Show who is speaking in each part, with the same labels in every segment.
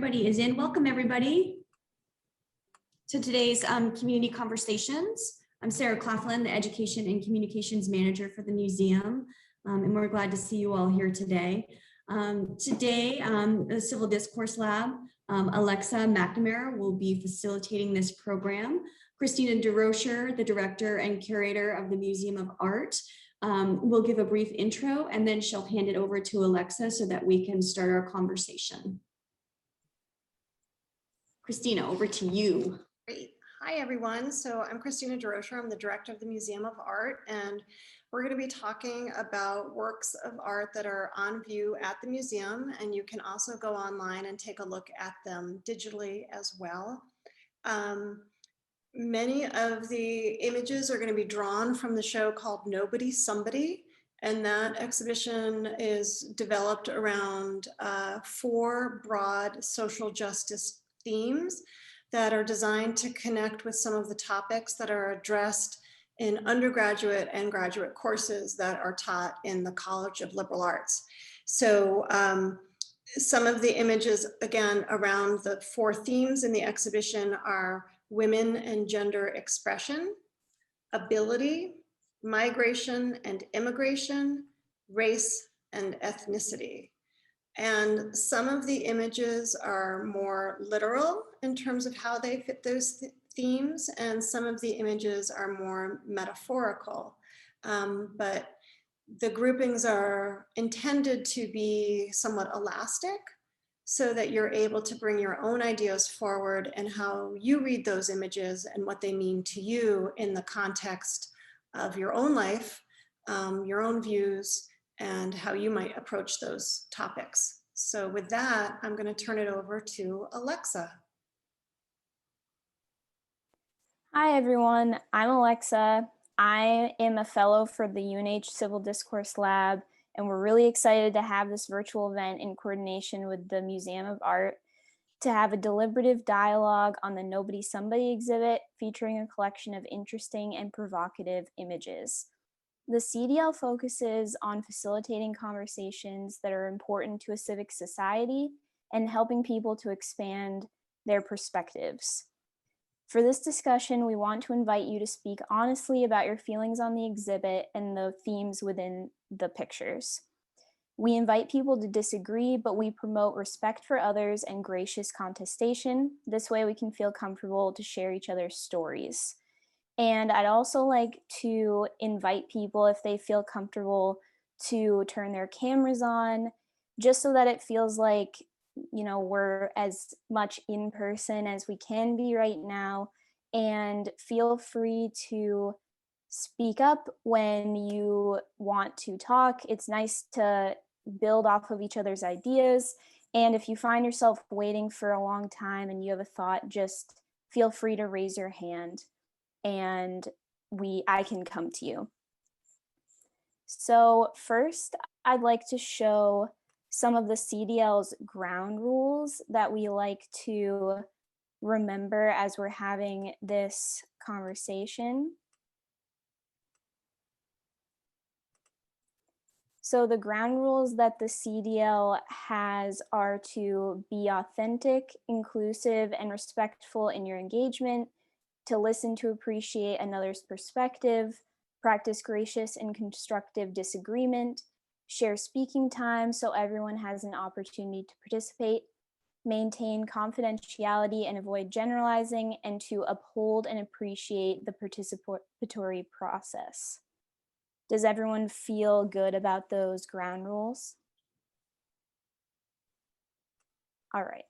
Speaker 1: everybody is in. Welcome everybody to today's community conversations. I'm Sarah Claflin, the Education and Communications Manager for the museum, and we're glad to see you all here today. The Civil Discourse Lab, Alexa McNamara will be facilitating this program. Christina DeRocher, the Director and Curator of the Museum of Art, will give a brief intro, and then she'll hand it over to Alexa so that we can start our conversation. Christina, over to you.
Speaker 2: Great. Hi, everyone. So I'm Christina DeRocher. I'm the Director of the Museum of Art, and we're going to be talking about works of art that are on view at the museum, and you can also go online and take a look at them digitally as well. Many of the images are going to be drawn from the show called Nobody Somebody, and that exhibition is developed around 4 broad social justice themes that are designed to connect with some of the topics that are addressed in undergraduate and graduate courses that are taught in the College of Liberal Arts. So some of the images, again, around the 4 themes in the exhibition are women and gender expression, ability, migration and immigration, race and ethnicity. And some of the images are more literal in terms of how they fit those themes, and some of the images are more metaphorical. But the groupings are intended to be somewhat elastic so that you're able to bring your own ideas forward and how you read those images and what they mean to you in the context of your own life, your own views, and how you might approach those topics. So with that, I'm going to turn it over to Alexa.
Speaker 3: Hi, everyone. I'm Alexa. I am a fellow for the UNH Civil Discourse Lab, and we're really excited to have this virtual event in coordination with the Museum of Art to have a deliberative dialogue on the Nobody Somebody exhibit featuring a collection of interesting and provocative images. The CDL focuses on facilitating conversations that are important to a civic society and helping people to expand their perspectives. For this discussion, we want to invite you to speak honestly about your feelings on the exhibit and the themes within the pictures. We invite people to disagree, but we promote respect for others and gracious contestation. This way we can feel comfortable to share each other's stories. And I'd also like to invite people, if they feel comfortable, to turn their cameras on, just so that it feels like, you know, we're as much in person as we can be right now. And feel free to speak up when you want to talk. It's nice to build off of each other's ideas. And if you find yourself waiting for a long time and you have a thought, just feel free to raise your hand and I can come to you. So first, I'd like to show some of the CDL's ground rules that we like to remember as we're having this conversation. So the ground rules that the CDL has are to be authentic, inclusive, and respectful in your engagement, to listen to appreciate another's perspective, practice gracious and constructive disagreement, share speaking time so everyone has an opportunity to participate, maintain confidentiality and avoid generalizing, and to uphold and appreciate the participatory process. Does everyone feel good about those ground rules? All right.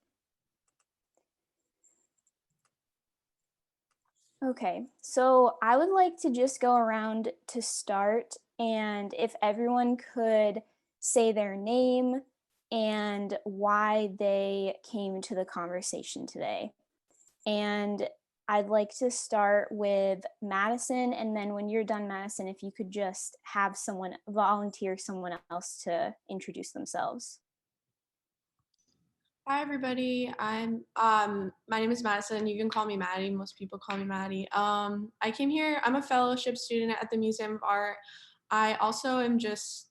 Speaker 3: Okay, so I would like to just go around to start, and if everyone could say their name and why they came to the conversation today. And I'd like to start with Madison, and then when you're done, Madison, if you could just have someone volunteer someone else to introduce themselves.
Speaker 4: Hi everybody, my name is Madison. You can call me Maddie. Most people call me Maddie. I came here, I'm a fellowship student at the Museum of Art. I also am just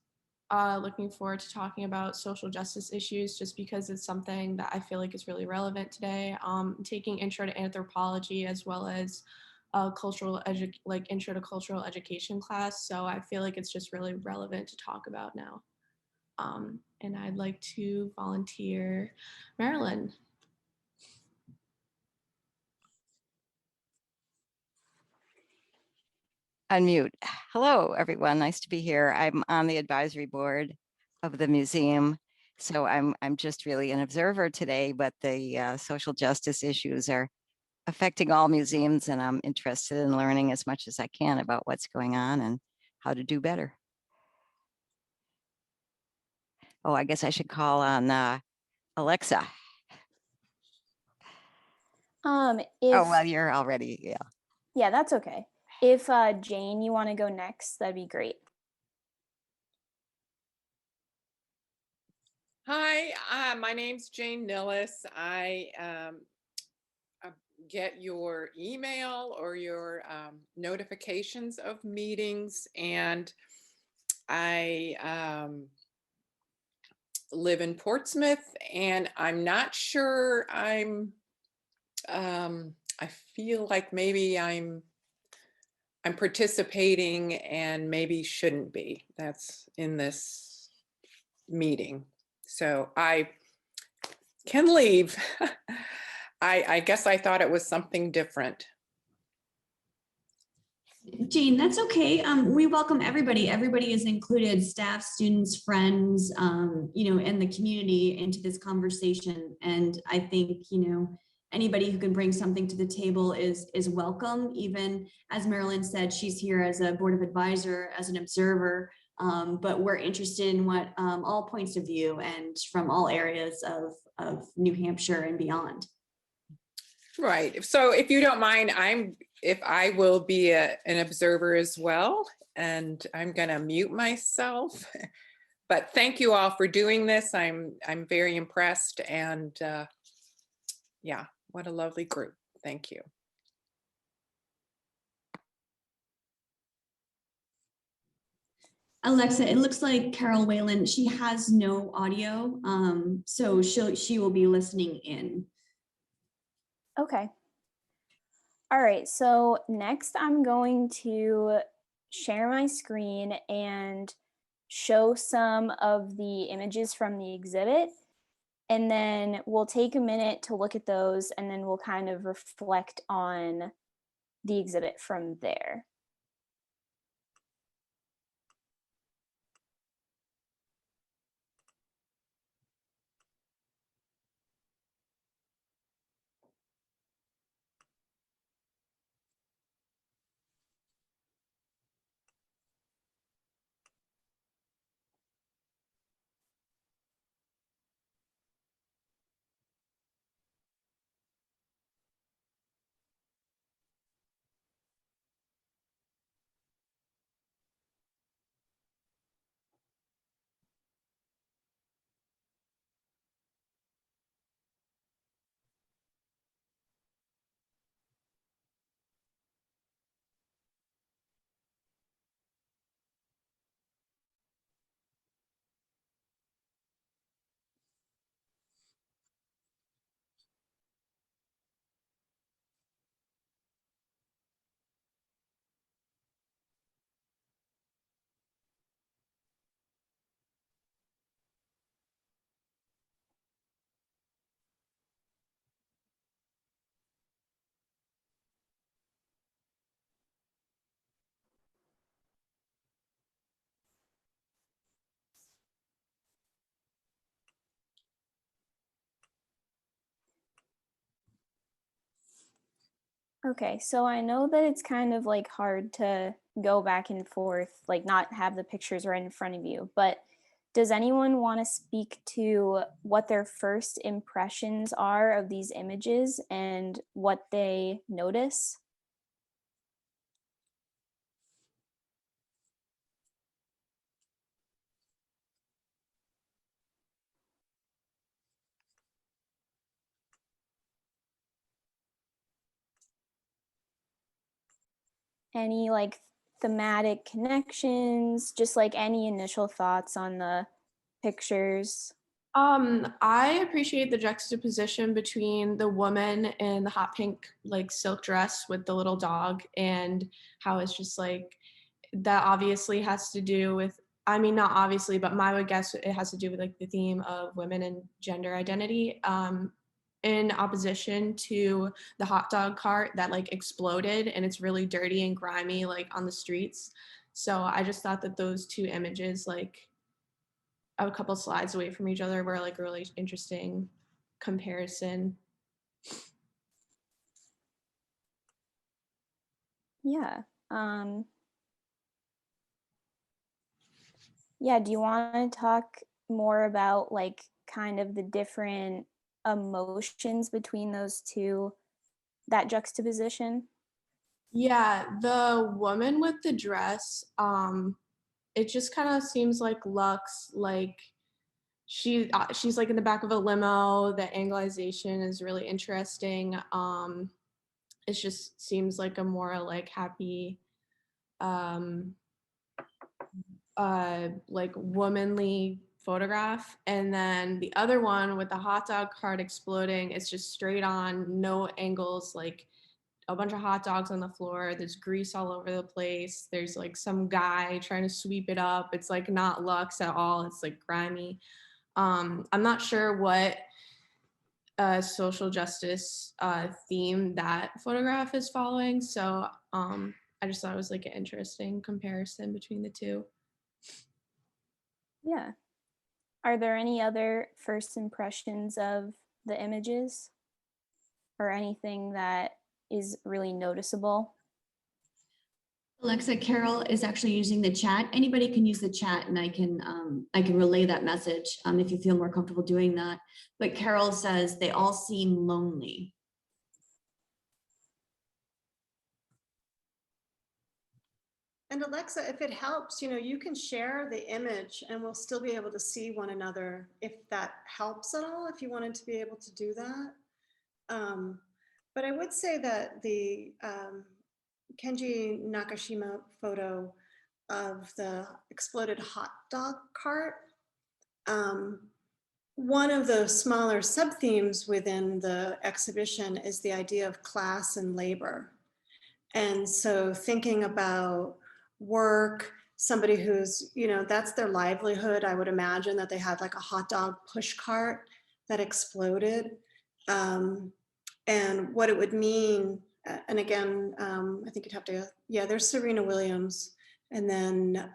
Speaker 4: looking forward to talking about social justice issues just because it's something that I feel like is really relevant today. Taking intro to anthropology as well as a intro to cultural education class. So I feel like it's just really relevant to talk about now. And I'd like to volunteer Marilyn.
Speaker 5: Unmute. Hello, everyone. Nice to be here. I'm on the advisory board of the museum. So I'm just really an observer today, but the social justice issues are affecting all museums, and I'm interested in learning as much as I can about what's going on and how to do better. Oh, I guess I should call on Alexa. Oh, well, you're already, yeah.
Speaker 3: Yeah, that's okay. If Jane, you want to go next, that'd be great.
Speaker 6: Hi, my name's Jane Niles. I get your email or your notifications of meetings, and I live in Portsmouth, and I'm not sure I feel like maybe I'm participating and maybe shouldn't be. That's in this meeting. So I can leave. I guess I thought it was something different.
Speaker 1: Jane, that's okay. We welcome everybody. Everybody is included, staff, students, friends, you know, and the community into this conversation. And I think, you know, anybody who can bring something to the table is welcome. Even as Marilyn said, she's here as a board of advisor, as an observer, but we're interested in what all points of view and from all areas of New Hampshire and beyond.
Speaker 6: Right. So if you don't mind, I will be an observer as well, and I'm going to mute myself. But thank you all for doing this. I'm very impressed, and yeah, what a lovely group. Thank you.
Speaker 1: Alexa, it looks like Carol Whalen, she has no audio, so she will be listening in.
Speaker 3: Okay. All right, so next I'm going to share my screen and show some of the images from the exhibit. And then we'll take a minute to look at those, and then we'll kind of reflect on the exhibit from there. Okay, so I know that it's kind of like hard to go back and forth, like not have the pictures right in front of you, but does anyone want to speak to what their first impressions are of these images and what they notice? Any like thematic connections, just like any initial thoughts on the pictures?
Speaker 4: I appreciate the juxtaposition between the woman in the hot pink like silk dress with the little dog, and how it's just like that obviously has to do with, I mean, not obviously, but my would guess it has to do with like the theme of women and gender identity, in opposition to the hot dog cart that like exploded and it's really dirty and grimy like on the streets. So I just thought that those two images, like a couple slides away from each other, were like a really interesting comparison.
Speaker 3: Yeah. Yeah, do you want to talk more about like kind of the different emotions between those two, that juxtaposition?
Speaker 4: Yeah, the woman with the dress, it just kind of seems like Lux, like she's like in the back of a limo. The anglization is really interesting. It just seems like a more like happy, um, like womanly photograph. And then the other one with the hot dog cart exploding, it's just straight on, no angles, like a bunch of hot dogs on the floor. There's grease all over the place. There's like some guy trying to sweep it up. It's like not luxe at all. It's like grimy. I'm not sure what social justice theme that photograph is following. So I just thought it was like an interesting comparison between the two.
Speaker 3: Yeah. Are there any other first impressions of the images or anything that is really noticeable?
Speaker 1: Alexa, Carol is actually using the chat. Anybody can use the chat, and I can relay that message if you feel more comfortable doing that. But Carol says they all seem lonely.
Speaker 2: And Alexa, if it helps, you can share the image and we'll still be able to see one another if that helps at all, if you wanted to be able to do that. But I would say that the Kenji Nakashima photo of the exploded hot dog cart, one of the smaller sub-themes within the exhibition is the idea of class and labor. And so thinking about work, somebody who's, that's their livelihood. I would imagine that they had like a hot dog push cart that exploded, and what it would mean. And again, I think you'd have to, yeah, there's Serena Williams. And then,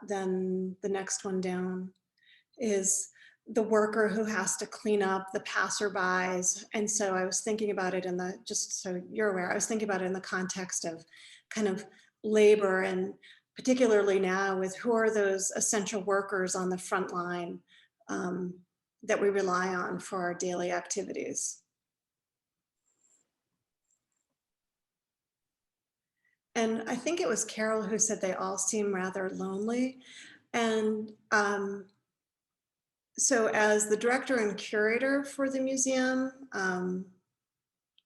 Speaker 2: then the next one down is the worker who has to clean up the passerbys. And so I was thinking about it in the, just so you're aware, I was thinking about it in the context of kind of labor, and particularly now with who are those essential workers on the front line that we rely on for our daily activities. And I think it was Carol who said they all seem rather lonely. And so as the director and curator for the museum,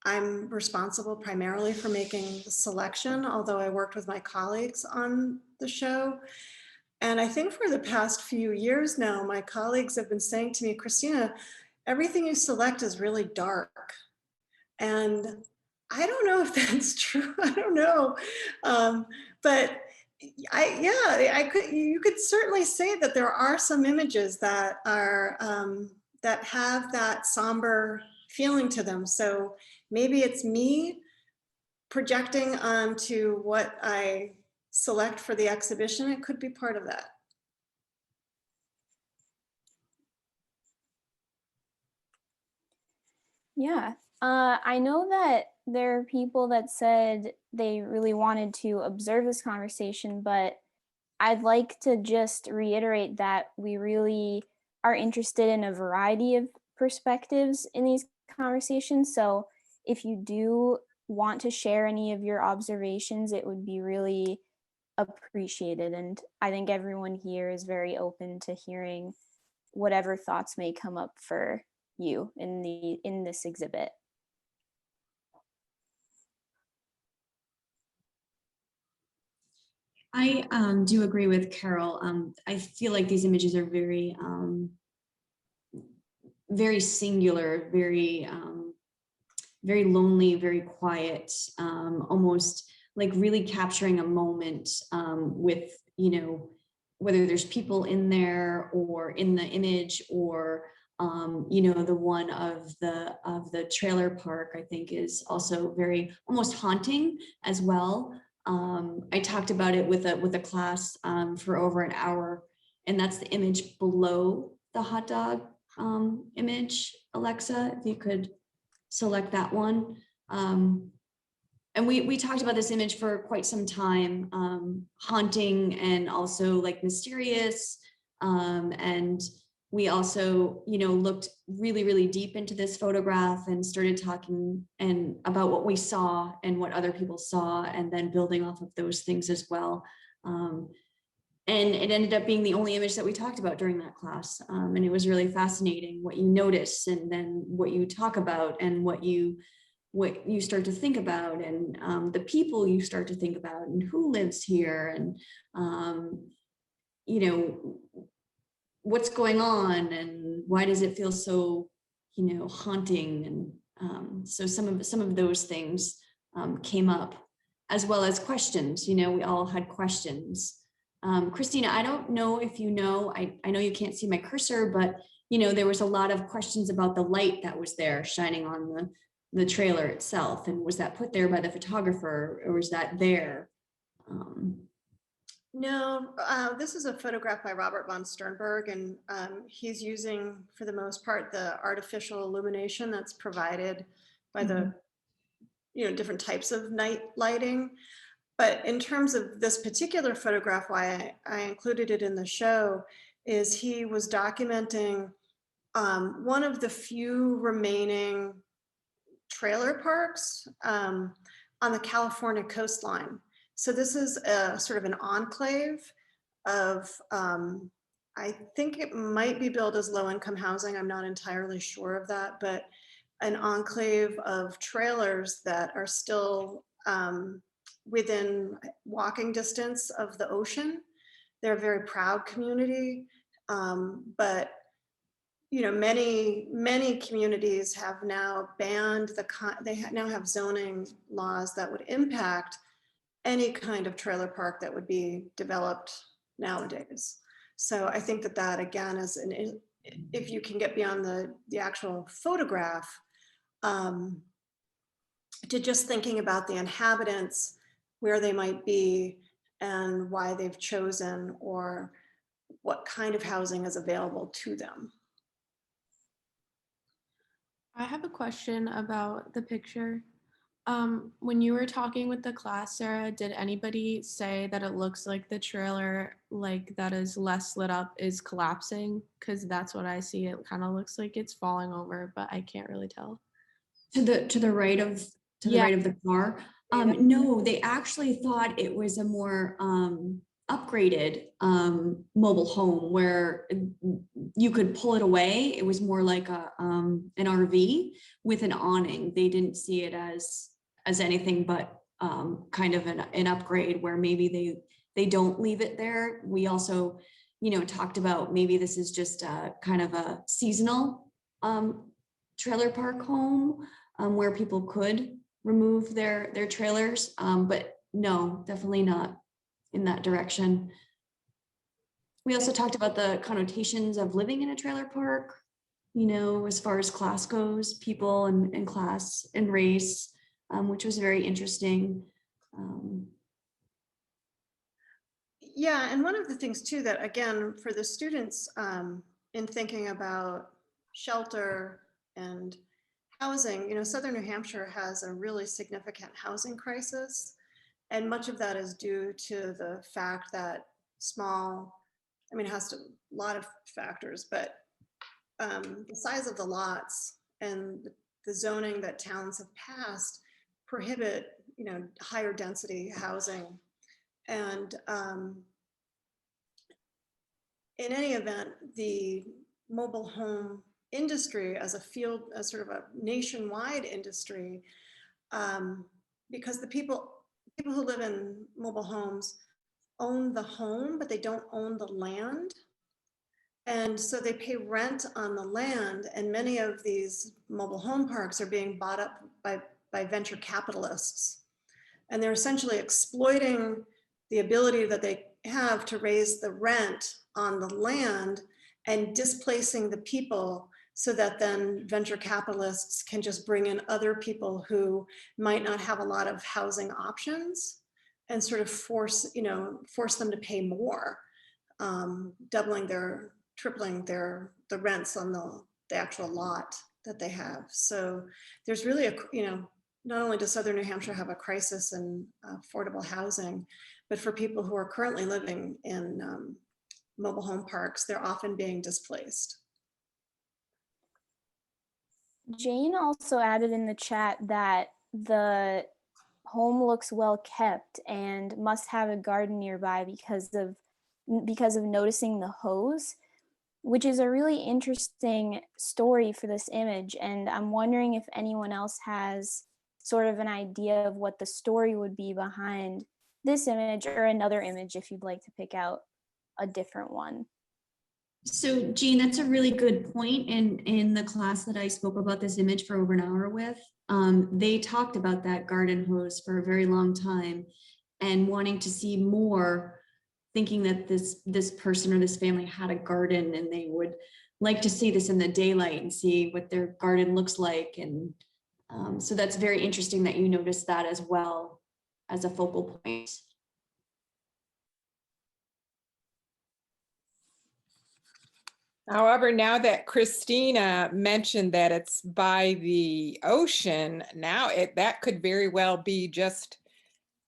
Speaker 2: I'm responsible primarily for making the selection, although I worked with my colleagues on the show. And I think for the past few years now, my colleagues have been saying to me, Christina, everything you select is really dark. And I don't know if that's true. I don't know. But you could certainly say that there are some images that are, that have that somber feeling to them. So maybe it's me projecting onto what I select for the exhibition. It could be part of that.
Speaker 3: Yeah, I know that there are people that said they really wanted to observe this conversation, but I'd like to just reiterate that we really are interested in a variety of perspectives in these conversations. So if you do want to share any of your observations, it would be really appreciated. And I think everyone here is very open to hearing whatever thoughts may come up for you in this exhibit.
Speaker 1: I do agree with Carol. I feel like these images are very, very singular, very, very lonely, very quiet, almost like really capturing a moment with, you know, whether there's people in there or in the image, or you know, the one of the trailer park, I think, is also very almost haunting as well. I talked about it with a class for over an hour, and that's the image below the hot dog image. Alexa, if you could select that one. And we talked about this image for quite some time, haunting and also like mysterious. And we also, you know, looked really, really deep into this photograph and started talking and about what we saw and what other people saw, and then building off of those things as well. And it ended up being the only image that we talked about during that class. And it was really fascinating what you notice, and then what you talk about, and what you start to think about, and the people you start to think about, and who lives here, and you know, what's going on, and why does it feel so, you know, haunting. And so some of those things came up, as well as questions. You know, we all had questions. Christina, I don't know if you know, I know you can't see my cursor, but you know, there was a lot of questions about the light that was there shining on the trailer itself, and was that put there by the photographer, or was that there?
Speaker 2: No, this is a photograph by Robert von Sternberg, and he's using, for the most part, the artificial illumination that's provided by the, you know, different types of night lighting. But in terms of this particular photograph, why I included it in the show is he was documenting one of the few remaining trailer parks on the California coastline. So this is a sort of an enclave of, I think it might be billed as low-income housing. I'm not entirely sure of that, but an enclave of trailers that are still within walking distance of the ocean. They're a very proud community, but you know, many communities have now banned they now have zoning laws that would impact any kind of trailer park that would be developed nowadays. So I think that again is if you can get beyond the actual photograph, to just thinking about the inhabitants, where they might be, and why they've chosen, or what kind of housing is available to them.
Speaker 4: I have a question about the picture. When you were talking with the class, Sarah, did anybody say that it looks like the trailer, like that is less lit up, is collapsing? Because that's what I see. It kind of looks like it's falling over, but I can't really tell.
Speaker 1: To the right of the right of the car. No, they actually thought it was a more upgraded mobile home where you could pull it away. It was more like an RV with an awning. They didn't see it as anything but kind of an upgrade, where maybe they don't leave it there. We also, you know, talked about maybe this is just a kind of a seasonal trailer park home where people could remove their trailers, but no, definitely not in that direction. We also talked about the connotations of living in a trailer park, you know, as far as class goes, people and class and race, which was very interesting.
Speaker 2: Yeah, and one of the things too that, again, for the students in thinking about shelter and housing, you know, Southern New Hampshire has a really significant housing crisis. And much of that is due to the fact that it has a lot of factors, but the size of the lots and the zoning that towns have passed prohibit, you know, higher density housing. And in any event, the mobile home industry as sort of a nationwide industry, because the people who live in mobile homes own the home, but they don't own the land. And so they pay rent on the land, and many of these mobile home parks are being bought up by venture capitalists. And they're essentially exploiting the ability that they have to raise the rent on the land and displacing the people, so that then venture capitalists can just bring in other people who might not have a lot of housing options and sort of force them to pay more, doubling tripling the rents on the actual lot that they have. So there's really not only does Southern New Hampshire have a crisis in affordable housing, but for people who are currently living in mobile home parks, they're often being displaced.
Speaker 3: Jane also added in the chat that the home looks well kept and must have a garden nearby because of noticing the hose, which is a really interesting story for this image. And I'm wondering if anyone else has sort of an idea of what the story would be behind this image, or another image if you'd like to pick out a different one.
Speaker 1: So Jean, that's a really good point. And in the class that I spoke about this image for over an hour with, they talked about that garden hose for a very long time and wanting to see more, thinking that this person or this family had a garden and they would like to see this in the daylight and see what their garden looks like. And so that's very interesting that you noticed that as well as a focal point.
Speaker 6: However, now that Christina mentioned that it's by the ocean, now that could very well be just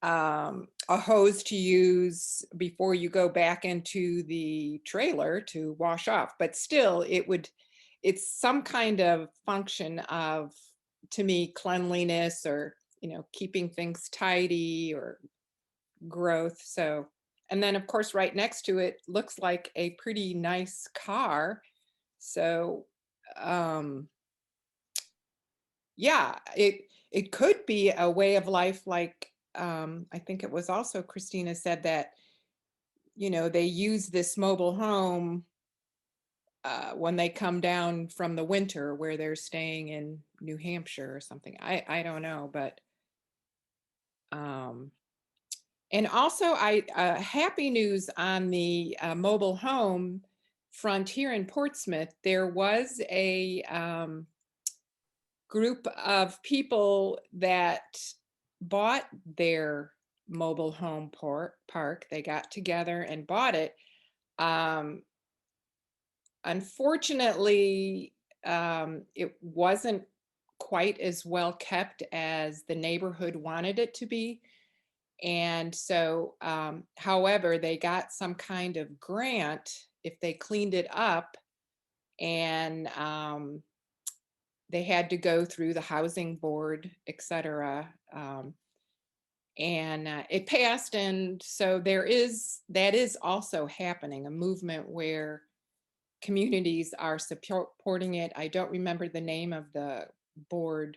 Speaker 6: a hose to use before you go back into the trailer to wash off. But still, it's some kind of function of, to me, cleanliness, or keeping things tidy, or growth. So, and then of course right next to it looks like a pretty nice car. So yeah, it could be a way of life, like I think it was also Christina said that they use this mobile home when they come down from the winter, where they're staying in New Hampshire or something. I don't know, but and also, happy news on the mobile home front here in Portsmouth. There was a group of people that bought their mobile home park. They got together and bought it. Unfortunately, it wasn't quite as well kept as the neighborhood wanted it to be. And so, however, they got some kind of grant if they cleaned it up, and they had to go through the housing board, etc. And it passed. And so that is also happening, a movement where communities are supporting it. I don't remember the name of the board,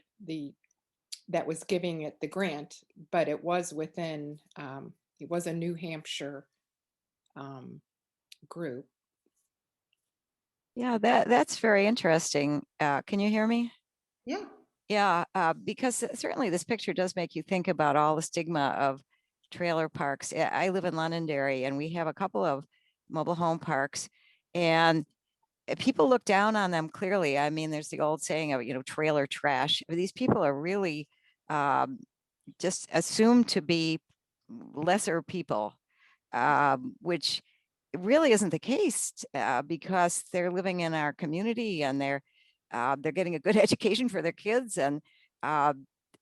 Speaker 6: that was giving it the grant, but it was within, it was a New Hampshire group.
Speaker 5: Yeah, that's very interesting. Can you hear me?
Speaker 2: Yeah.
Speaker 5: Yeah, because certainly this picture does make you think about all the stigma of trailer parks. I live in Londonderry, and we have a couple of mobile home parks, and people look down on them clearly. I mean, there's the old saying of, trailer trash. These people are really just assumed to be lesser people, which really isn't the case, because they're living in our community, and they're getting a good education for their kids, and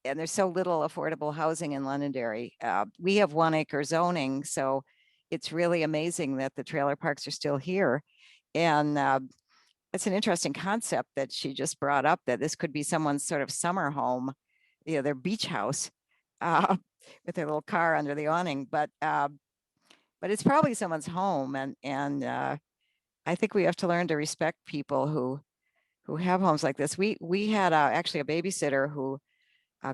Speaker 5: there's so little affordable housing in Londonderry. We have 1 acre zoning, so it's really amazing that the trailer parks are still here. And it's an interesting concept that she just brought up, that this could be someone's sort of summer home, their beach house, with their little car under the awning. But it's probably someone's home, and I think we have to learn to respect people who have homes like this. We had actually a babysitter who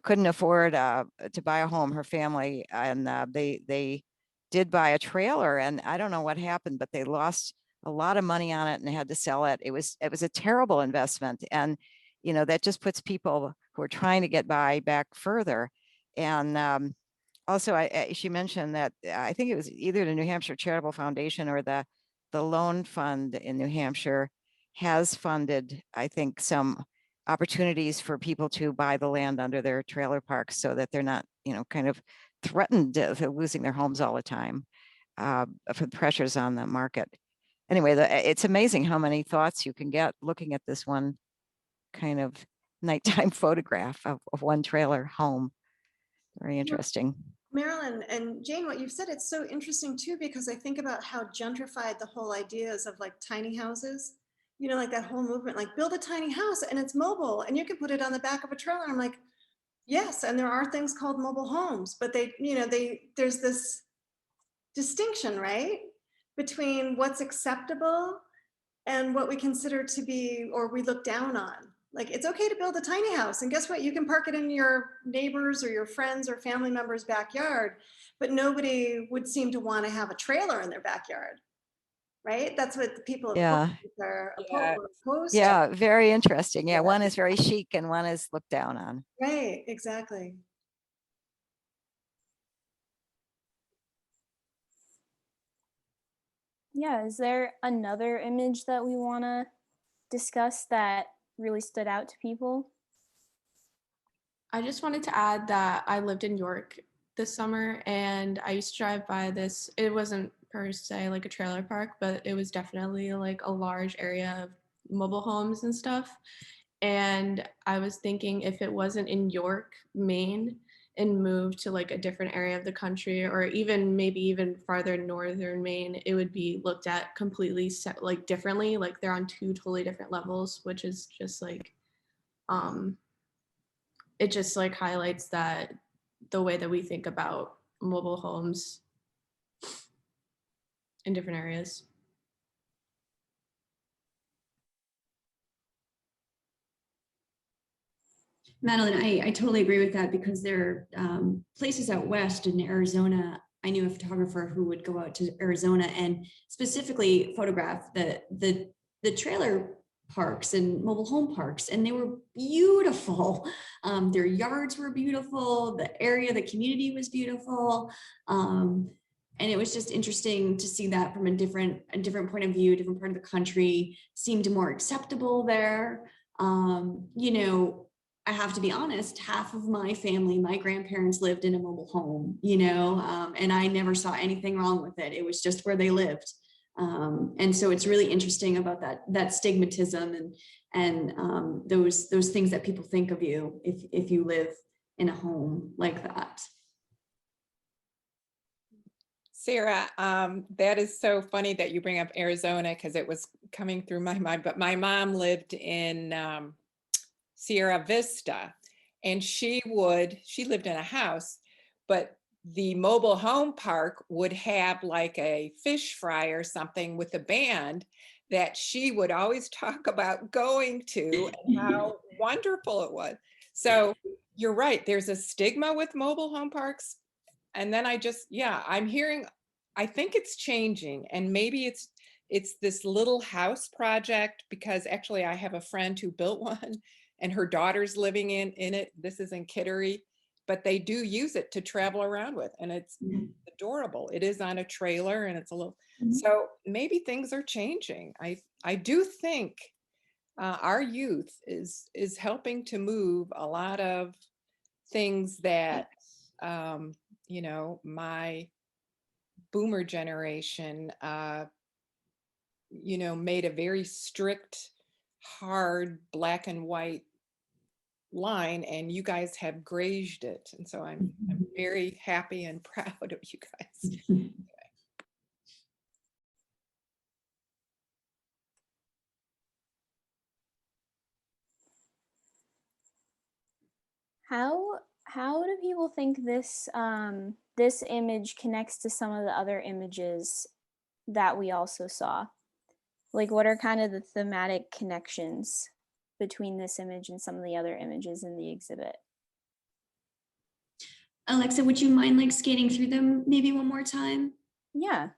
Speaker 5: couldn't afford to buy a home, her family, and they did buy a trailer, and I don't know what happened, but they lost a lot of money on it and they had to sell it. It was a terrible investment. And, you know, that just puts people who are trying to get by back further. And also, she mentioned that I think it was either the New Hampshire Charitable Foundation or the Loan Fund in New Hampshire has funded, I think, some opportunities for people to buy the land under their trailer parks so that they're not, you know, kind of threatened of losing their homes all the time for the pressures on the market. Anyway, it's amazing how many thoughts you can get looking at this one kind of nighttime photograph of one trailer home. Very interesting.
Speaker 2: Marilyn and Jane, what you've said, it's so interesting too, because I think about how gentrified the whole ideas of like tiny houses, you know, like that whole movement, like build a tiny house and it's mobile and you can put it on the back of a trailer. I'm like, yes, and there are things called mobile homes, but they, you know, there's this distinction, right, between what's acceptable and what we consider to be, or we look down on. Like, it's okay to build a tiny house, and guess what? You can park it in your neighbors or your friends or family members' backyard, but nobody would seem to want to have a trailer in their backyard, right? That's what the people
Speaker 5: Yeah.
Speaker 2: are
Speaker 6: Yeah.
Speaker 2: opposed to.
Speaker 5: Yeah, very interesting. Yeah, one is very chic and one is looked down on.
Speaker 2: Right, exactly.
Speaker 3: Yeah, is there another image that we want to discuss that really stood out to people?
Speaker 4: I just wanted to add that I lived in York this summer and I used to drive by this. It wasn't per se like a trailer park, but it was definitely like a large area of mobile homes and stuff. And I was thinking if it wasn't in York, Maine, and moved to like a different area of the country, or even maybe even farther northern Maine, it would be looked at completely like differently. Like they're on two totally different levels, which is just like, it just like highlights that the way that we think about mobile homes in different areas.
Speaker 1: Madeline, I totally agree with that, because there are places out west in Arizona. I knew a photographer who would go out to Arizona and specifically photograph the trailer parks and mobile home parks, and they were beautiful. Their yards were beautiful. The area, the community was beautiful. And it was just interesting to see that from a different point of view, a different part of the country seemed more acceptable there. You know, I have to be honest, half of my family, my grandparents lived in a mobile home, you know, and I never saw anything wrong with it. It was just where they lived. And so it's really interesting about that stigmatism and those things that people think of you if you live in a home like that.
Speaker 6: Sarah, that is so funny that you bring up Arizona, because it was coming through my mind, but my mom lived in Sierra Vista, and she lived in a house, but the mobile home park would have like a fish fry or something with a band that she would always talk about going to and how wonderful it was. So you're right, there's a stigma with mobile home parks. And then I'm hearing, I think it's changing, and maybe it's this little house project, because actually I have a friend who built one and her daughter's living in it. This is in Kittery, but they do use it to travel around with, and it's adorable. It is on a trailer and it's a little, so maybe things are changing. I do think our youth is helping to move a lot of things that, you know, my boomer generation, you know, made a very strict, hard black and white line, and you guys have grazed it. And so I'm very happy and proud of you guys.
Speaker 3: How do people think this this image connects to some of the other images that we also saw? Like, what are kind of the thematic connections between this image and some of the other images in the exhibit?
Speaker 1: Alexa, would you mind like scanning through them maybe one more time?
Speaker 3: Yeah.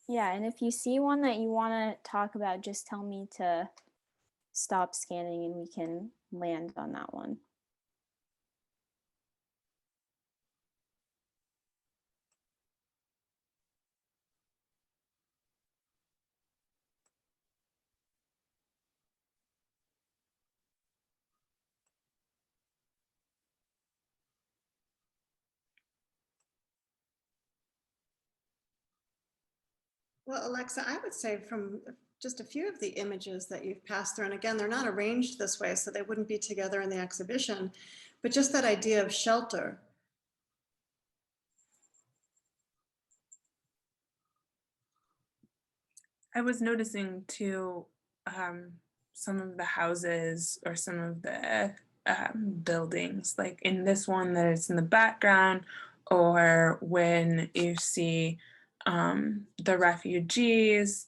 Speaker 3: Yeah, and if you see one that you want to talk about, just tell me to stop scanning and we can land on that one.
Speaker 2: Well, Alexa, I would say from just a few of the images that you've passed through, and again, they're not arranged this way, so they wouldn't be together in the exhibition, but just that idea of shelter.
Speaker 7: I was noticing too, some of the houses or some of the buildings, like in this one that is in the background, or when you see the refugees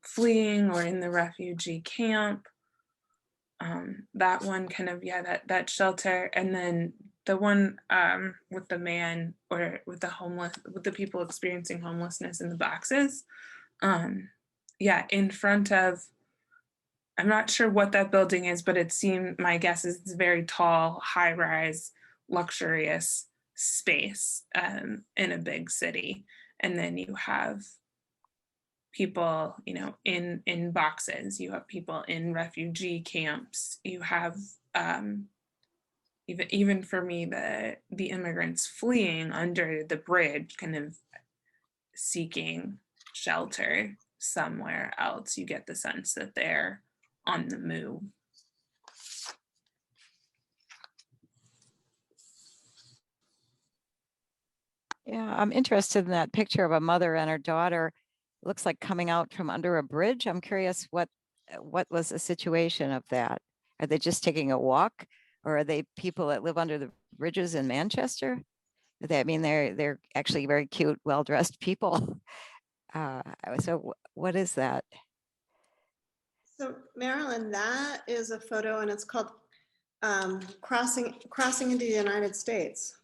Speaker 7: fleeing or in the refugee camp. That one kind of, yeah, that shelter. And then the one with the man or with the people experiencing homelessness in the boxes. Yeah, in front of, I'm not sure what that building is, but it seemed, my guess is it's a very tall, high-rise, luxurious space in a big city. And then you have people, you know, in boxes, you have people in refugee camps, you have even for me, the immigrants fleeing under the bridge, kind of seeking shelter somewhere else. You get the sense that they're on the move.
Speaker 5: Yeah, I'm interested in that picture of a mother and her daughter. Looks like coming out from under a bridge. I'm curious what was the situation of that? Are they just taking a walk, or are they people that live under the bridges in Manchester? I mean, they're actually very cute, well-dressed people. So what is that?
Speaker 2: So Marilyn, that is a photo and it's called crossing into the United States.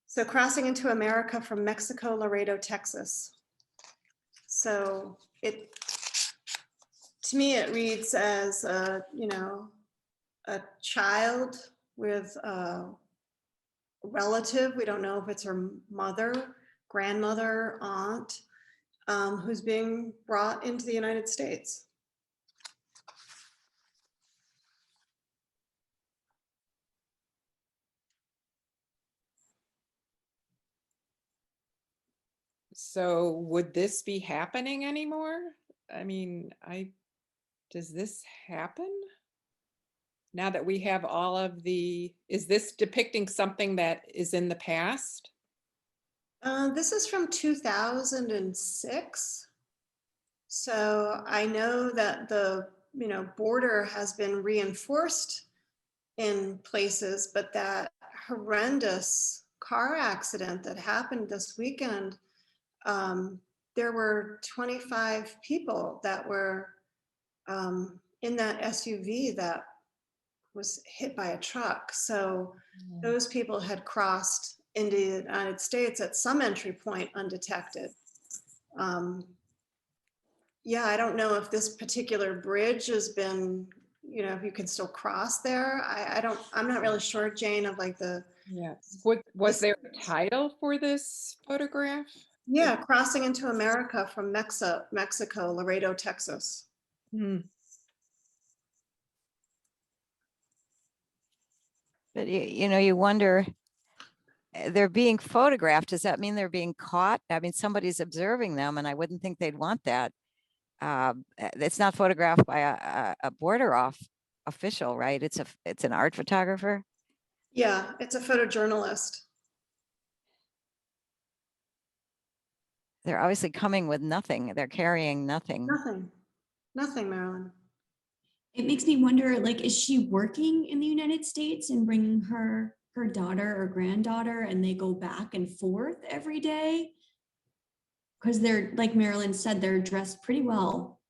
Speaker 2: So crossing into America from Mexico, Laredo, Texas. So to me, it reads as you know, a child with a relative. We don't know if it's her mother, grandmother, aunt, who's being brought into the United States.
Speaker 6: So would this be happening anymore? I mean, does this happen? Now that we have all of is this depicting something that is in the past?
Speaker 2: This is from 2006. So I know that the border has been reinforced in places, but that horrendous car accident that happened this weekend, there were 25 people that were in that SUV that was hit by a truck. So those people had crossed into the United States at some entry point undetected. Yeah, I don't know if this particular bridge has been, if you can still cross there. I'm not really sure, Jane, of like the.
Speaker 6: Yes. Was there a title for this photograph?
Speaker 2: Yeah, crossing into America from Mexico, Laredo, Texas.
Speaker 5: But you wonder, they're being photographed. Does that mean they're being caught? I mean, somebody's observing them, and I wouldn't think they'd want that. It's not photographed by a border official, right? It's an art photographer.
Speaker 2: Yeah, it's a photojournalist.
Speaker 5: They're obviously coming with nothing. They're carrying nothing.
Speaker 2: Nothing, Marilyn.
Speaker 1: It makes me wonder, like, is she working in the United States and bringing her daughter or granddaughter and they go back and forth every day? Because they're, like Marilyn said, they're dressed pretty well.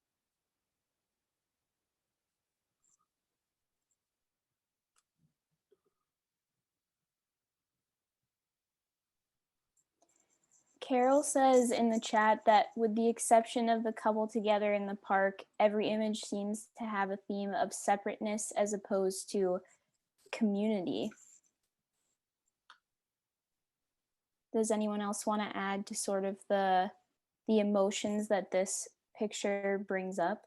Speaker 3: Carol says in the chat that with the exception of the couple together in the park, every image seems to have a theme of separateness as opposed to community. Does anyone else want to add to sort of the emotions that this picture brings up?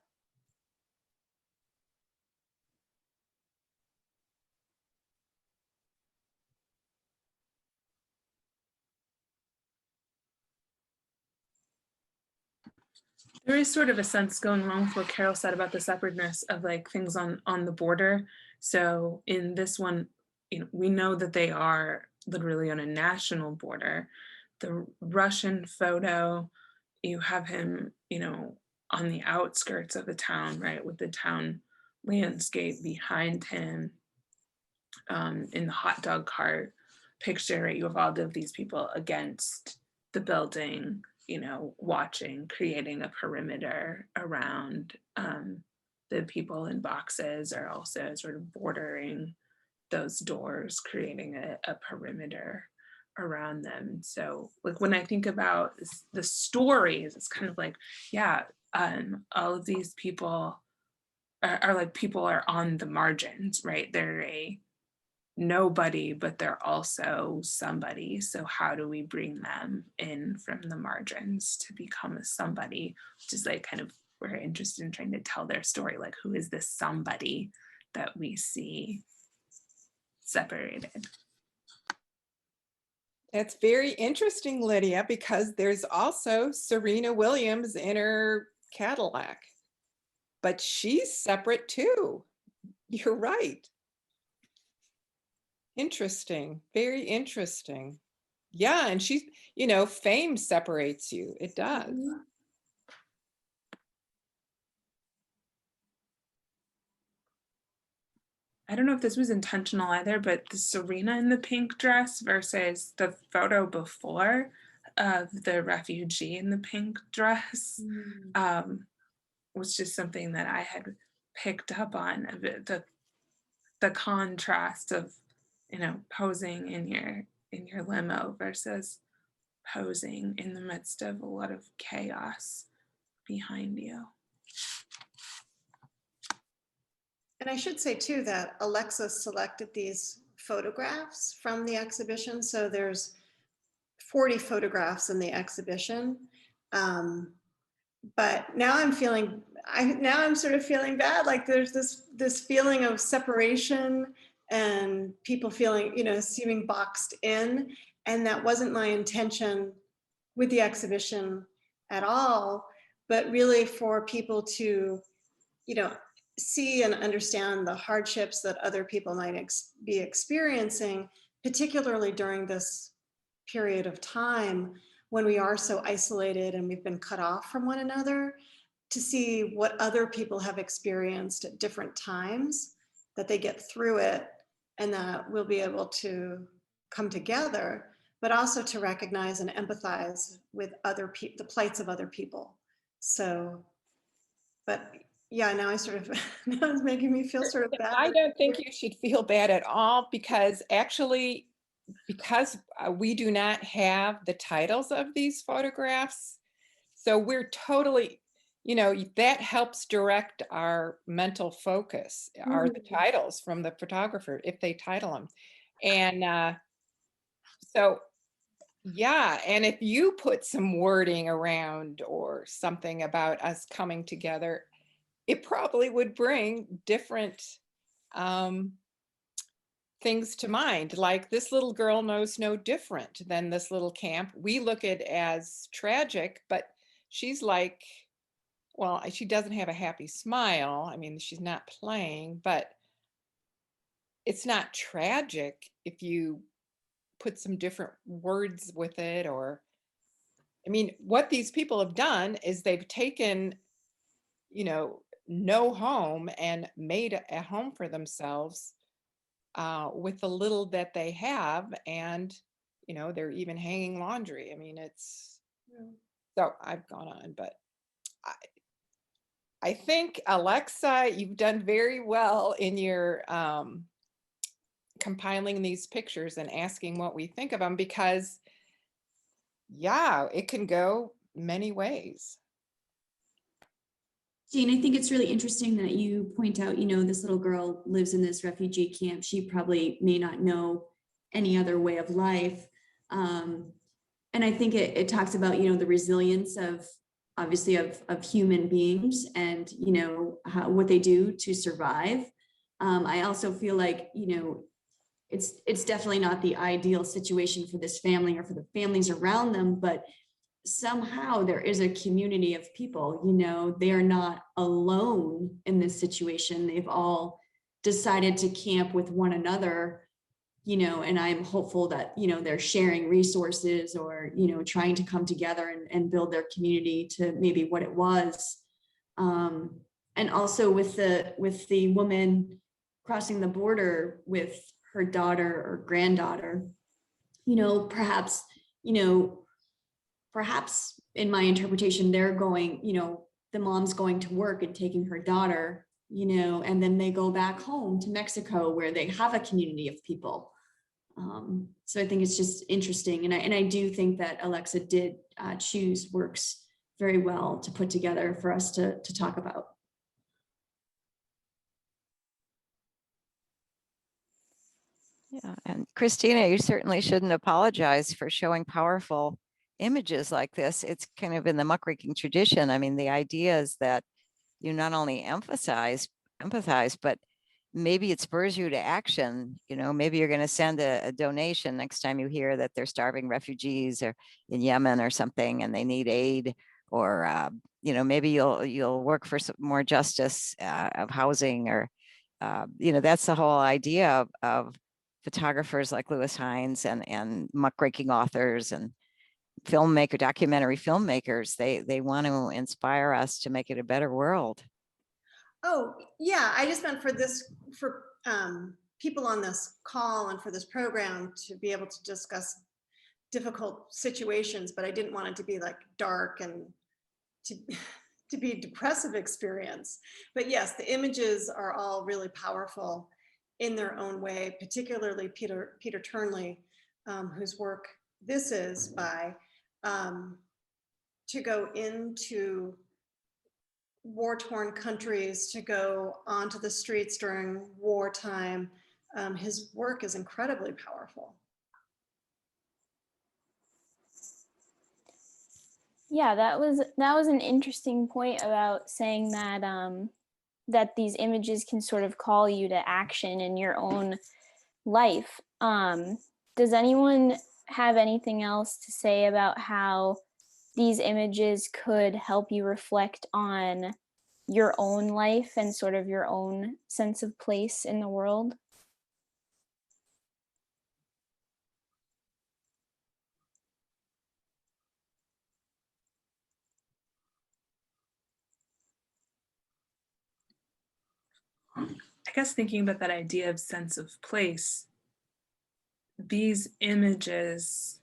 Speaker 7: There is sort of a sense going along with what Carol said about the separateness of like things on the border. So in this one, you know, we know that they are literally on a national border. The Russian photo, you have him, you know, on the outskirts of the town, right, with the town landscape behind him. In the hot dog cart picture, right, you have all of these people against the building, you know, watching, creating a perimeter around the people in boxes are also sort of bordering those doors, creating a perimeter around them. So like when I think about the stories, it's kind of like, yeah, all of these people are like people are on the margins, right? They're a nobody, but they're also somebody. So how do we bring them in from the margins to become a somebody, which is like kind of, we're interested in trying to tell their story. Like, who is this somebody that we see separated?
Speaker 6: That's very interesting, Lydia, because there's also Serena Williams in her Cadillac, but she's separate too. You're right. Interesting, very interesting. Yeah, and she's, you know, fame separates you. It does.
Speaker 7: I don't know if this was intentional either, but the Serena in the pink dress versus the photo before of the refugee in the pink dress was just something that I had picked up on, of it, the contrast of, you know, posing in your limo versus posing in the midst of a lot of chaos behind you.
Speaker 2: And I should say too that Alexa selected these photographs from the exhibition. So there's 40 photographs in the exhibition. But now I'm sort of feeling bad. Like there's this feeling of separation and people feeling, you know, seeming boxed in. And that wasn't my intention with the exhibition at all, but really for people to, you know, see and understand the hardships that other people might be experiencing, particularly during this period of time when we are so isolated and we've been cut off from one another, to see what other people have experienced at different times, that they get through it and that we'll be able to come together, but also to recognize and empathize with the plights of other people. So, but yeah, now I sort of, now it's making me feel sort of bad.
Speaker 6: I don't think you should feel bad at all, because actually, because we do not have the titles of these photographs, so we're totally, you know, that helps direct our mental focus, are the titles from the photographer, if they title them. And so, yeah, and if you put some wording around or something about us coming together, it probably would bring different things to mind, like this little girl knows no different than this little camp. We look at it as tragic, but she's like, well, she doesn't have a happy smile. I mean, she's not playing, but it's not tragic if you put some different words with it. Or, I mean, what these people have done is they've taken, no home and made a home for themselves with the little that they have. And, they're even hanging laundry. I mean, so I've gone on, but I think, Alexa, you've done very well in your compiling these pictures and asking what we think of them, because yeah, it can go many ways.
Speaker 1: Jane, I think it's really interesting that you point out, this little girl lives in this refugee camp. She probably may not know any other way of life. And I think it talks about, the resilience of, obviously, of human beings and, what they do to survive. I also feel like, it's definitely not the ideal situation for this family or for the families around them, but somehow there is a community of people, they are not alone in this situation. They've all decided to camp with one another, and I'm hopeful that, they're sharing resources or, trying to come together and build their community to maybe what it was. And also with the woman crossing the border with her daughter or granddaughter, perhaps in my interpretation, they're going, the mom's going to work and taking her daughter, and then they go back home to Mexico where they have a community of people. So I think it's just interesting. And I do think that Alexa did choose works very well to put together for us to talk about.
Speaker 5: Yeah, and Christina, you certainly shouldn't apologize for showing powerful images like this. It's kind of in the muckraking tradition. I mean, the idea is that you not only empathize, but maybe it spurs you to action. Maybe you're going to send a donation next time you hear that they're starving refugees or in Yemen or something and they need aid. Or maybe you'll work for some more justice of housing, or that's the whole idea of photographers like Lewis Hines and muckraking authors and documentary filmmakers. They want to inspire us to make it a better world.
Speaker 2: Oh, yeah, I just meant for people on this call and for this program to be able to discuss difficult situations, but I didn't want it to be like dark and to be a depressive experience. But yes, the images are all really powerful in their own way, particularly Peter Turnley, whose work this is by, to go into war-torn countries, to go onto the streets during wartime. His work is incredibly powerful.
Speaker 3: Yeah, that was an interesting point about saying that that these images can sort of call you to action in your own life. Does anyone have anything else to say about how these images could help you reflect on your own life and sort of your own sense of place in the world?
Speaker 7: I guess thinking about that idea of sense of place, these images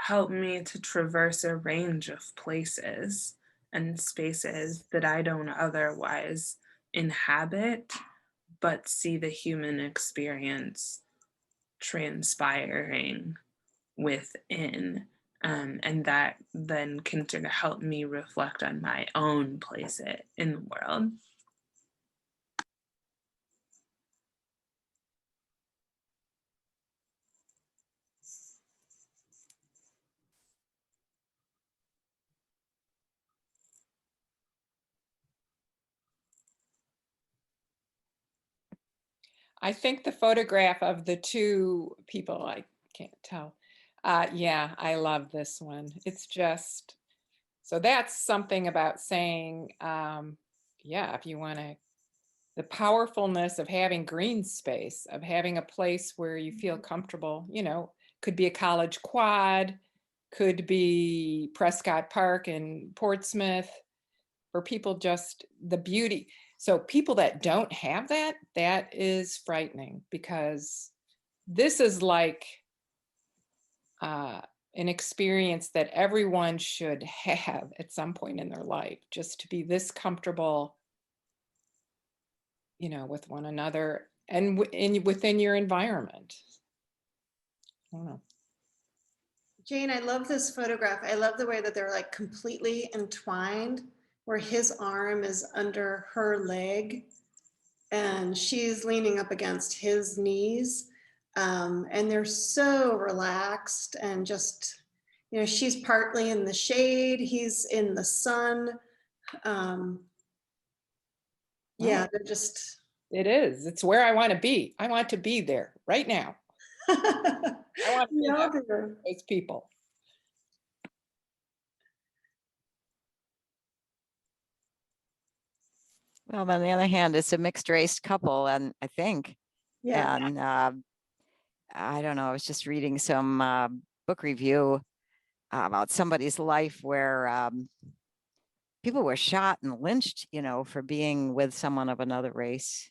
Speaker 7: help me to traverse a range of places and spaces that I don't otherwise inhabit, but see the human experience transpiring within. And that then can sort of help me reflect on my own place in the world.
Speaker 6: I think the photograph of the two people, I can't tell. Yeah, I love this one. It's just, so that's something about saying, yeah, if you want to the powerfulness of having green space, of having a place where you feel comfortable, you know, could be a college quad, could be Prescott Park in Portsmouth, for people just the beauty. So people that don't have that, that is frightening, because this is like an experience that everyone should have at some point in their life, just to be this comfortable, you know, with one another and within your environment. I don't know.
Speaker 2: Jane, I love this photograph. I love the way that they're like completely entwined, where his arm is under her leg and she's leaning up against his knees. And they're so relaxed and just, you know, she's partly in the shade, he's in the sun. Yeah, they're just.
Speaker 6: It is. It's where I want to be. I want to be there right now. I want to be those people.
Speaker 5: Well, on the other hand, it's a mixed race couple, and I think,
Speaker 2: Yeah.
Speaker 5: and I don't know, I was just reading some book review about somebody's life where people were shot and lynched, you know, for being with someone of another race.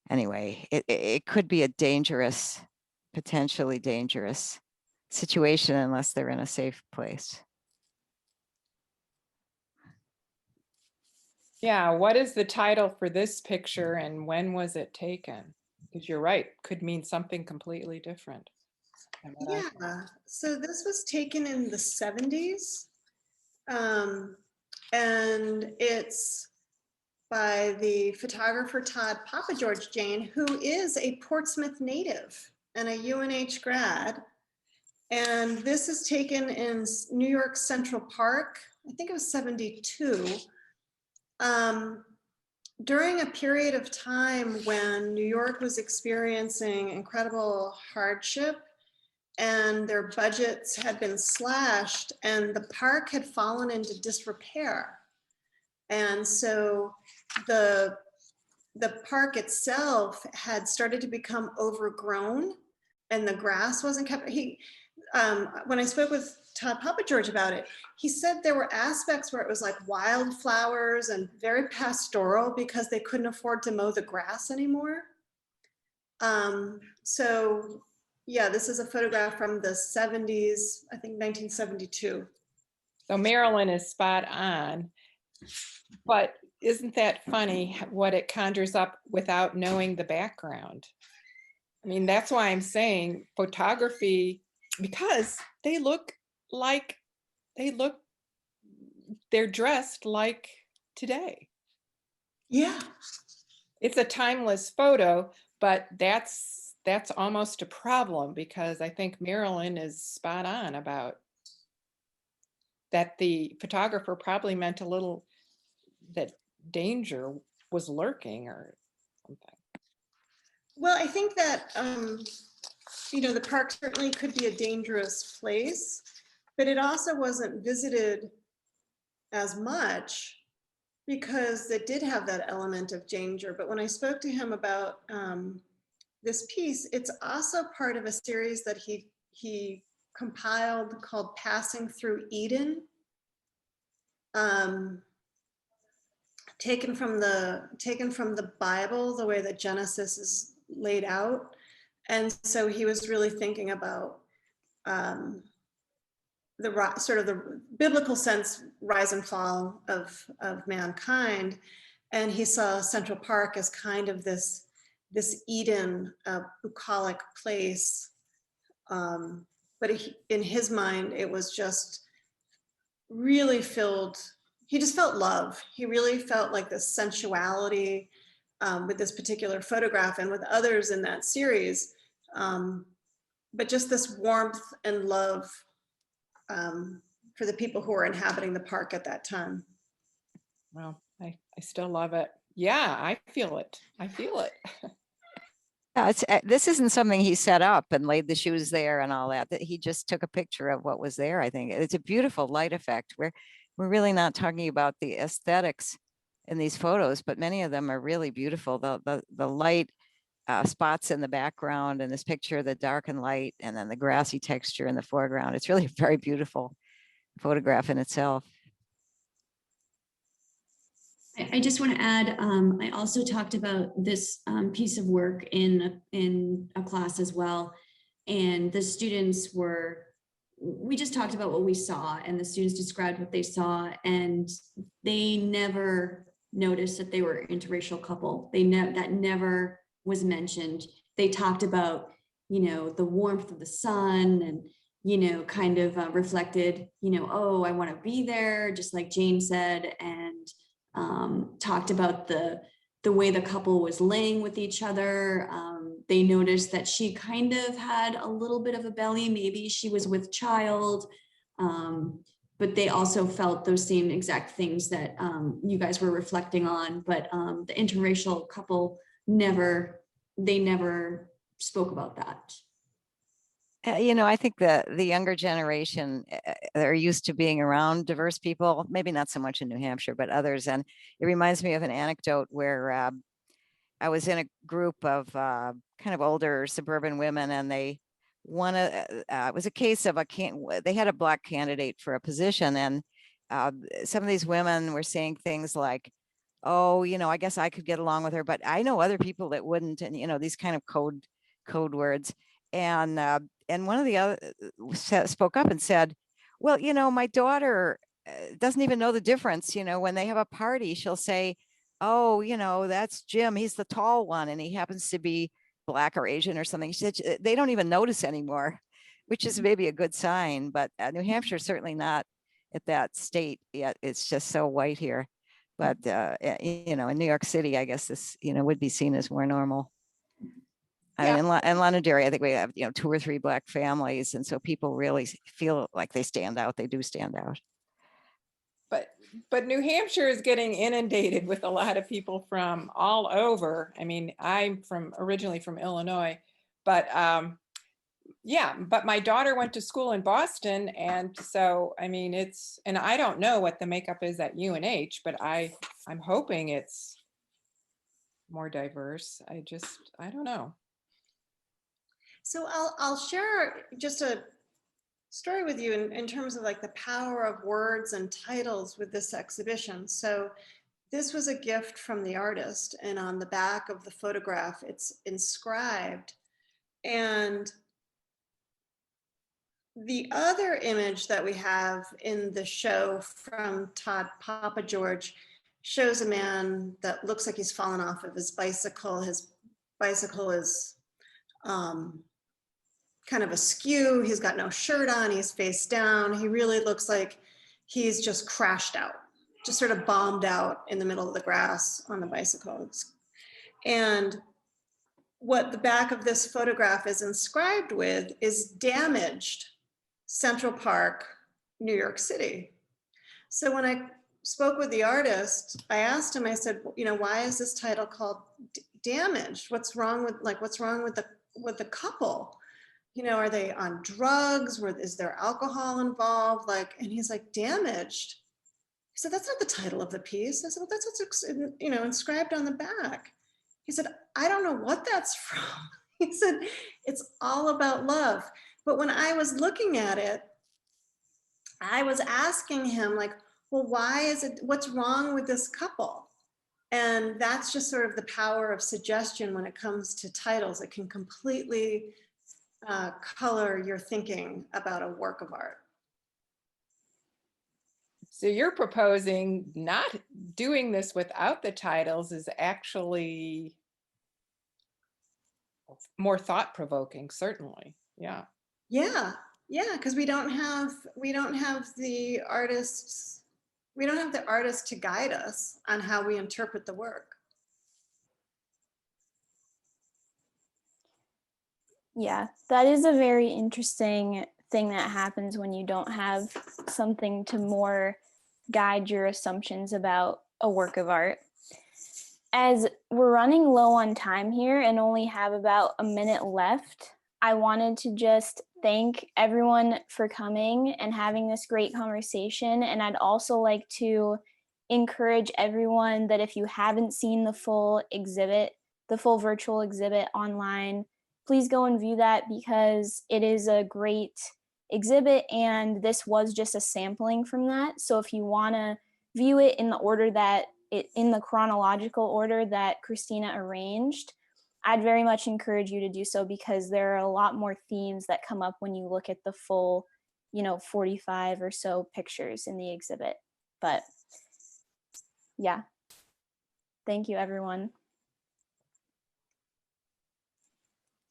Speaker 5: Anyway, it could be a dangerous, potentially dangerous situation unless they're in a safe place.
Speaker 6: Yeah, what is the title for this picture and when was it taken? Because you're right, could mean something completely different.
Speaker 2: Yeah, so this was taken in the 70s. And it's by the photographer Todd Papageorge Jane, who is a Portsmouth native and a UNH grad. And this is taken in New York Central Park. I think it was 72. During a period of time when New York was experiencing incredible hardship and their budgets had been slashed and the park had fallen into disrepair. And so the park itself had started to become overgrown and the grass wasn't kept. When I spoke with Todd Papageorge about it, he said there were aspects where it was like wildflowers and very pastoral because they couldn't afford to mow the grass anymore. So yeah, this is a photograph from the 70s, I think 1972.
Speaker 6: So Marilyn is spot on, but isn't that funny what it conjures up without knowing the background? I mean, that's why I'm saying photography, because they're dressed like today.
Speaker 2: Yeah.
Speaker 6: It's a timeless photo, but that's almost a problem, because I think Marilyn is spot on about that. The photographer probably meant a little that danger was lurking or something.
Speaker 2: Well, I think that, you know, the park certainly could be a dangerous place, but it also wasn't visited as much because it did have that element of danger. But when I spoke to him about this piece, it's also part of a series that he compiled called Passing Through Eden, taken from the Bible, the way that Genesis is laid out. And so he was really thinking about the sort of the biblical sense, rise and fall of mankind. And he saw Central Park as kind of this Eden, bucolic place. But in his mind, it was just really filled, he just felt love. He really felt like this sensuality with this particular photograph and with others in that series. But just this warmth and love for the people who were inhabiting the park at that time.
Speaker 6: Well, I still love it. Yeah, I feel it. I feel it.
Speaker 5: This isn't something he set up and laid the shoes there and all that. That he just took a picture of what was there. I think it's a beautiful light effect. We're really not talking about the aesthetics in these photos, but many of them are really beautiful. The light spots in the background in this picture, the dark and light, and then the grassy texture in the foreground. It's really a very beautiful photograph in itself.
Speaker 1: I just want to add, I also talked about this piece of work in a class as well. And the students we just talked about what we saw, and the students described what they saw, and they never noticed that they were an interracial couple. That never was mentioned. They talked about, the warmth of the sun, and, kind of reflected, oh, I want to be there, just like Jane said, and talked about the way the couple was laying with each other. They noticed that she kind of had a little bit of a belly, maybe she was with child, but they also felt those same exact things that you guys were reflecting on. But the interracial couple never spoke about that.
Speaker 5: I think the younger generation, they're used to being around diverse people, maybe not so much in New Hampshire, but others. And it reminds me of an anecdote where I was in a group of kind of older suburban women, and it was a case of they had a Black candidate for a position, and some of these women were saying things like, oh, I guess I could get along with her, but I know other people that wouldn't, and these kind of code words. And one of the other spoke up and said, well, my daughter doesn't even know the difference. When they have a party, she'll say, oh, that's Jim, he's the tall one, and he happens to be Black or Asian or something. She said they don't even notice anymore, which is maybe a good sign, but New Hampshire is certainly not at that state yet. It's just so white here. But in New York City, I guess this would be seen as more normal. I mean, in Londonderry, I think we have 2 or 3 Black families, and so people really feel like they stand out. They do stand out.
Speaker 6: But New Hampshire is getting inundated with a lot of people from all over. I mean, I'm originally from Illinois, but but my daughter went to school in Boston, and so I mean, and I don't know what the makeup is at UNH, but I'm hoping it's more diverse. I don't know.
Speaker 2: So I'll share just a story with you in terms of like the power of words and titles with this exhibition. So this was a gift from the artist, and on the back of the photograph, it's inscribed. And the other image that we have in the show from Todd Papa George shows a man that looks like he's fallen off of his bicycle. His bicycle is kind of askew. He's got no shirt on. He's face down. He really looks like he's just crashed out, just sort of bombed out in the middle of the grass on the bicycle. And what the back of this photograph is inscribed with is damaged Central Park, New York City. So when I spoke with the artist, I asked him, I said, why is this title called Damaged? What's wrong with the couple? Are they on drugs? Is there alcohol involved? And he's like, damaged. He said, that's not the title of the piece. I said, well, that's what's inscribed on the back. He said, I don't know what that's from. He said, it's all about love. But when I was looking at it, I was asking him well, what's wrong with this couple? And that's just sort of the power of suggestion when it comes to titles. It can completely color your thinking about a work of art.
Speaker 6: So you're proposing not doing this without the titles is actually more thought-provoking, certainly. Yeah.
Speaker 2: Yeah, because we don't have the artists to guide us on how we interpret the work.
Speaker 3: Yeah, that is a very interesting thing that happens when you don't have something to more guide your assumptions about a work of art. As we're running low on time here and only have about a minute left, I wanted to just thank everyone for coming and having this great conversation. And I'd also like to encourage everyone that if you haven't seen the full exhibit, the full virtual exhibit online, please go and view that, because it is a great exhibit and this was just a sampling from that. So if you want to view it in the order that in the chronological order that Christina arranged, I'd very much encourage you to do so, because there are a lot more themes that come up when you look at the full, 45 or so pictures in the exhibit. But yeah, thank you, everyone.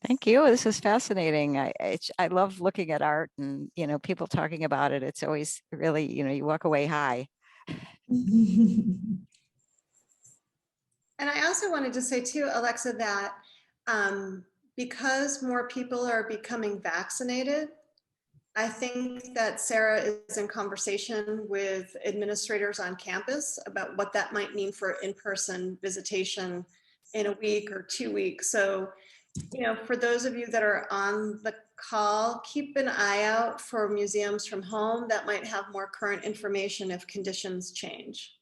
Speaker 5: Thank you. This is fascinating. I love looking at art and, people talking about it. It's always really, you walk away high.
Speaker 2: And I also wanted to say too, Alexa, that because more people are becoming vaccinated, I think that Sarah is in conversation with administrators on campus about what that might mean for in-person visitation in a week or 2 weeks. So, for those of you that are on the call, keep an eye out for museums from home that might have more current information if conditions change.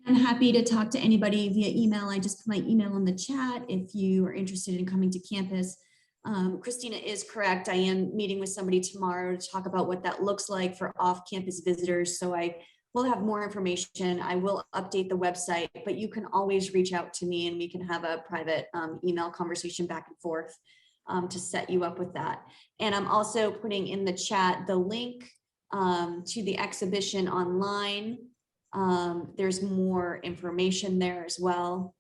Speaker 1: I'm happy to talk to anybody via email. I just put my email in the chat if you are interested in coming to campus. Christina is correct. I am meeting with somebody tomorrow to talk about what that looks like for off-campus visitors. So I will have more information. I will update the website, but you can always reach out to me and we can have a private email conversation back and forth to set you up with that. And I'm also putting in the chat the link to the exhibition online. There's more information there as well.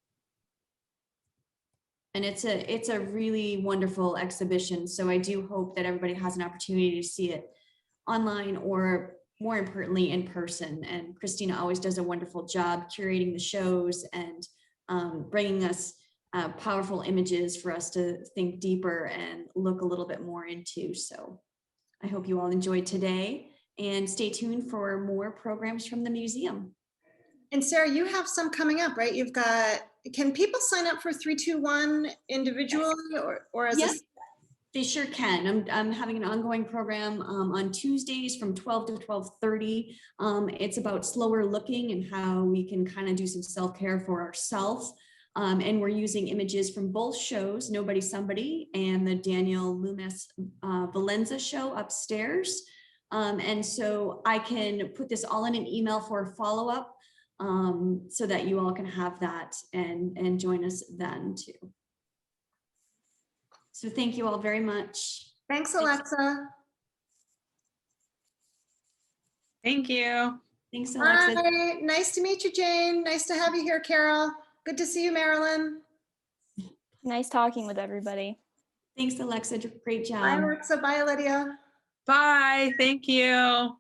Speaker 1: And it's a really wonderful exhibition. So I do hope that everybody has an opportunity to see it online, or more importantly, in person. And Christina always does a wonderful job curating the shows and bringing us powerful images for us to think deeper and look a little bit more into. So I hope you all enjoyed today, and stay tuned for more programs from the museum.
Speaker 2: And Sarah, you have some coming up, right? You've got, can people sign up for 321 individually or as
Speaker 1: Yes, they sure can. I'm having an ongoing program on Tuesdays from 12 to 12:30. It's about slower looking and how we can kind of do some self-care for ourselves. And we're using images from both shows, Nobody Somebody and the Daniel Loomis Valenza show upstairs. And so I can put this all in an email for a follow-up so that you all can have that and join us then too. So thank you all very much.
Speaker 2: Thanks, Alexa.
Speaker 7: Thank you.
Speaker 1: Thanks, Alexa.
Speaker 2: Bye. Nice to meet you, Jane. Nice to have you here, Carol. Good to see you, Marilyn.
Speaker 3: Nice talking with everybody.
Speaker 1: Thanks, Alexa. Great job.
Speaker 2: Bye, Alexa. Bye, Lydia.
Speaker 7: Bye. Thank you.